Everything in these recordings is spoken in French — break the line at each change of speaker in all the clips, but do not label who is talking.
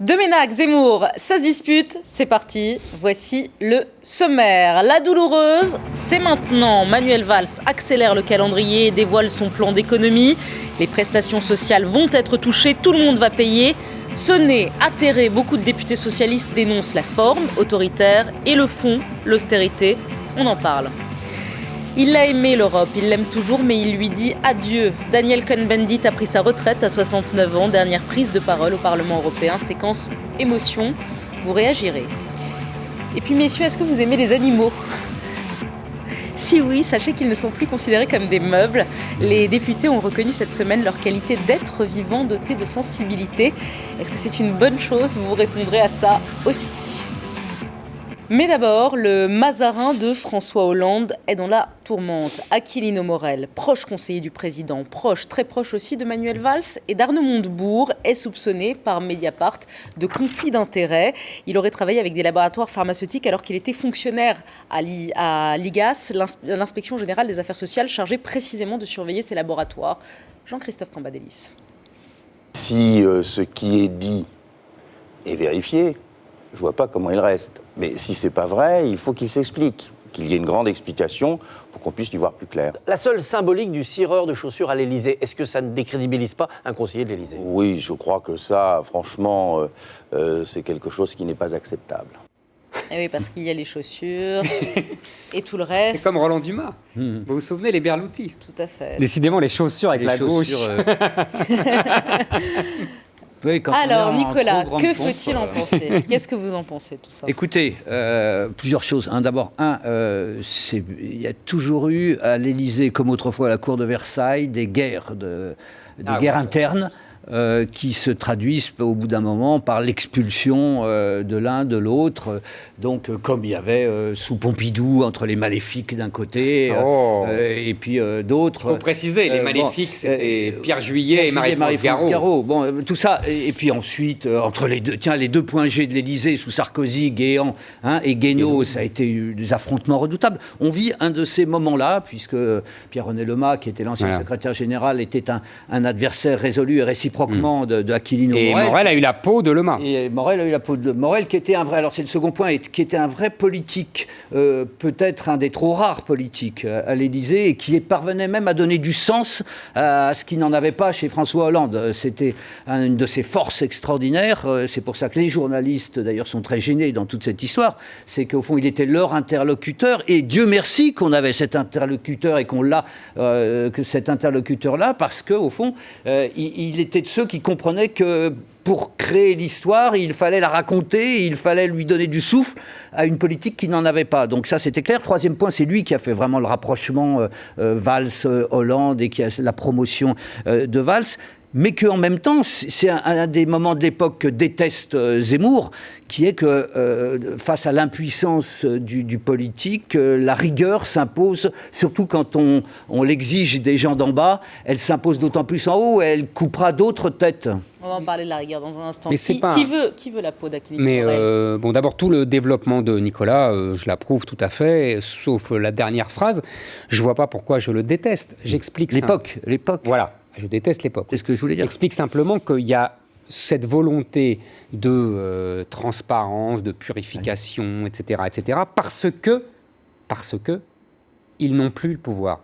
De Ménac, Zemmour, ça se dispute, c'est parti. Voici le sommaire. La douloureuse, c'est maintenant. Manuel Valls accélère le calendrier et dévoile son plan d'économie. Les prestations sociales vont être touchées, tout le monde va payer. Sonné, atterré, beaucoup de députés socialistes dénoncent la forme autoritaire et le fond, l'austérité. On en parle. Il a aimé l'Europe, il l'aime toujours, mais il lui dit adieu. Daniel Cohn-Bendit a pris sa retraite à 69 ans. Dernière prise de parole au Parlement européen. Séquence émotion. Vous réagirez. Et puis messieurs, est-ce que vous aimez les animaux ? Si oui, sachez qu'ils ne sont plus considérés comme des meubles. Les députés ont reconnu cette semaine leur qualité d'être vivant doté de sensibilité. Est-ce que c'est une bonne chose ? Vous répondrez à ça aussi. Mais d'abord, le Mazarin de François Hollande est dans la tourmente. Aquilino Morel, proche conseiller du président, très proche aussi de Manuel Valls et d'Arnaud Montebourg, est soupçonné par Mediapart de conflit d'intérêts. Il aurait travaillé avec des laboratoires pharmaceutiques alors qu'il était fonctionnaire à l'IGAS, l'Inspection générale des affaires sociales, chargée précisément de surveiller ces laboratoires. Jean-Christophe Cambadélis.
Si ce qui est dit est vérifié, je ne vois pas comment il reste. Mais si ce n'est pas vrai, il faut qu'il s'explique, qu'il y ait une grande explication pour qu'on puisse y voir plus clair.
La seule symbolique du cireur de chaussures à l'Élysée, est-ce que ça ne décrédibilise pas un conseiller de l'Élysée ?
Oui, je crois que ça, franchement, c'est quelque chose qui n'est pas acceptable.
Et oui, parce qu'il y a les chaussures et tout le reste.
C'est comme Roland Dumas. Vous vous souvenez, les Berluti.
Tout à fait.
Décidément, les chaussures avec la gauche.
Oui,
alors, Nicolas, que faut-il en penser ? Qu'est-ce que vous en pensez, tout ça ?
Écoutez, plusieurs choses. D'abord, il y a toujours eu à l'Élysée, comme autrefois à la cour de Versailles, des guerres internes qui se traduisent au bout d'un moment par l'expulsion de l'un, de l'autre. Donc, comme il y avait sous Pompidou, entre les maléfiques d'un côté, et puis d'autres.
Il faut préciser, les maléfiques, c'était Pierre Juillet et Marie-France Garot.
Bon, tout ça. Et puis ensuite, entre les deux points G de l'Élysée, sous Sarkozy, Guéant et Guénaud, ça a été des affrontements redoutables. On vit un de ces moments-là, puisque Pierre-René Lemas, qui était l'ancien secrétaire général, était un adversaire résolu et réciproquement de Aquilino Morel.
Et Morel a eu la peau de Lemas.
Et Morel a eu la peau de Morel, qui était un vrai... Alors c'est le second point, qui était un vrai politique, peut-être un des trop rares politiques à l'Élysée, et qui parvenait même à donner du sens à ce qu'il n'en avait pas chez François Hollande. C'était une de ses forces extraordinaires. C'est pour ça que les journalistes, d'ailleurs, sont très gênés dans toute cette histoire. C'est qu'au fond, il était leur interlocuteur, et Dieu merci qu'on avait cet interlocuteur et qu'on l'a, que cet interlocuteur-là, parce qu'au fond, il était de ceux qui comprenaient que pour créer l'histoire, il fallait la raconter, il fallait lui donner du souffle à une politique qui n'en avait pas. Donc ça, c'était clair. Troisième point, c'est lui qui a fait vraiment le rapprochement Valls-Hollande et qui a la promotion de Valls. Mais qu'en même temps, c'est un des moments de l'époque que déteste Zemmour, qui est que face à l'impuissance du politique, la rigueur s'impose, surtout quand on l'exige des gens d'en bas, elle s'impose d'autant plus en haut, et elle coupera d'autres têtes.
On va en parler de la rigueur dans un instant.
Mais
Qui veut la peau d'Aquilino Morel ?
Bon, d'abord, tout le développement de Nicolas, je l'approuve tout à fait, sauf la dernière phrase. Je ne vois pas pourquoi je le déteste. J'explique
l'époque.
Voilà. Je déteste l'époque.
C'est ce que je voulais dire.
J'explique simplement qu'il y a cette volonté de transparence, de purification, etc., parce que ils n'ont plus le pouvoir.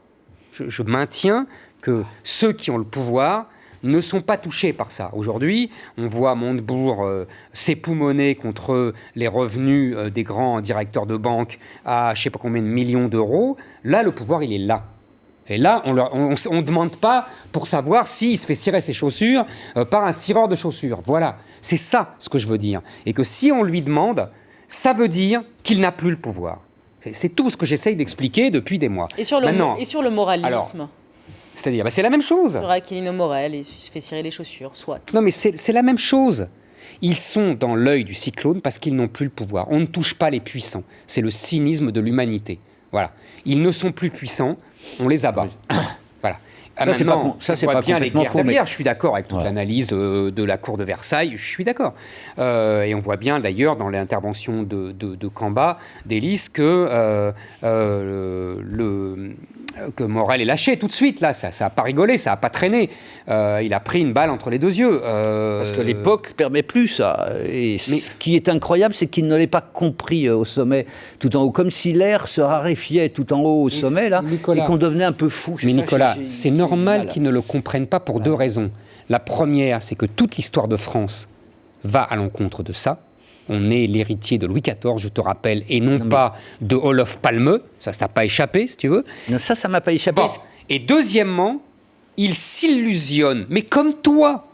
Je maintiens que ceux qui ont le pouvoir ne sont pas touchés par ça. Aujourd'hui, on voit Montebourg s'époumoner contre les revenus des grands directeurs de banque à je ne sais pas combien de millions d'euros. Là, le pouvoir, il est là. Et là, on ne demande pas pour savoir s'il se fait cirer ses chaussures par un cireur de chaussures. Voilà, c'est ça ce que je veux dire. Et que si on lui demande, ça veut dire qu'il n'a plus le pouvoir. C'est tout ce que j'essaye d'expliquer depuis des mois.
Et sur le moralisme
c'est-à-dire, c'est la même chose.
Sur Aquilino Morel, il se fait cirer les chaussures, soit.
Non, mais c'est la même chose. Ils sont dans l'œil du cyclone parce qu'ils n'ont plus le pouvoir. On ne touche pas les puissants. C'est le cynisme de l'humanité. Voilà. Ils ne sont plus puissants. On les abat. Voilà. Ça, c'est pas bien les guerres derrière. Je suis d'accord avec toute l'analyse de la cour de Versailles. Je suis d'accord. Et on voit bien d'ailleurs dans l'intervention de Cambadélis que que Morel est lâché tout de suite, là, ça n'a pas rigolé, ça n'a pas traîné. Il a pris une balle entre les deux yeux.
Parce que l'époque ne permet plus ça. Et ce qui est incroyable, c'est qu'il ne l'ait pas compris au sommet, tout en haut. Comme si l'air se raréfiait tout en haut au sommet, là,
Nicolas,
et qu'on devenait un peu fou.
Mais Nicolas, c'est normal qu'ils ne le comprennent pas pour deux raisons. La première, c'est que toute l'histoire de France va à l'encontre de ça. On est l'héritier de Louis XIV, je te rappelle, et non pas de Olof Palme. Ça t'a pas échappé, si tu veux.
Non, ça m'a pas échappé.
Bon. Et deuxièmement, ils s'illusionnent, mais comme toi,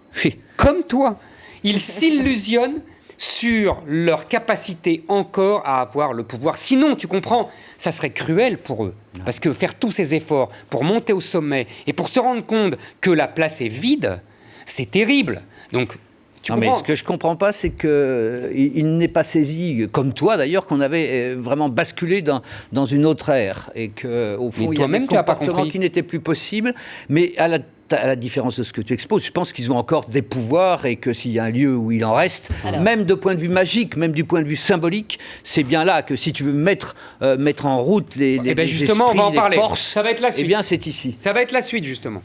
ils s'illusionnent sur leur capacité encore à avoir le pouvoir. Sinon, tu comprends, ça serait cruel pour eux. Parce que faire tous ces efforts pour monter au sommet et pour se rendre compte que la place est vide, c'est terrible. Donc,
mais ce que je ne comprends pas, c'est qu'il n'est pas saisi, comme toi d'ailleurs, qu'on avait vraiment basculé dans une autre ère. Et qu'au fond, il y a des comportements qui n'étaient plus possibles. Mais à la différence de ce que tu exposes, je pense qu'ils ont encore des pouvoirs et que s'il y a un lieu où il en reste, même de point de vue magique, même du point de vue symbolique, c'est bien là que si tu veux mettre en route les
justement,
esprits,
on va en
les
parler.
forces,
Ça va être la suite.
Eh bien, c'est ici.
Ça va être la suite, justement.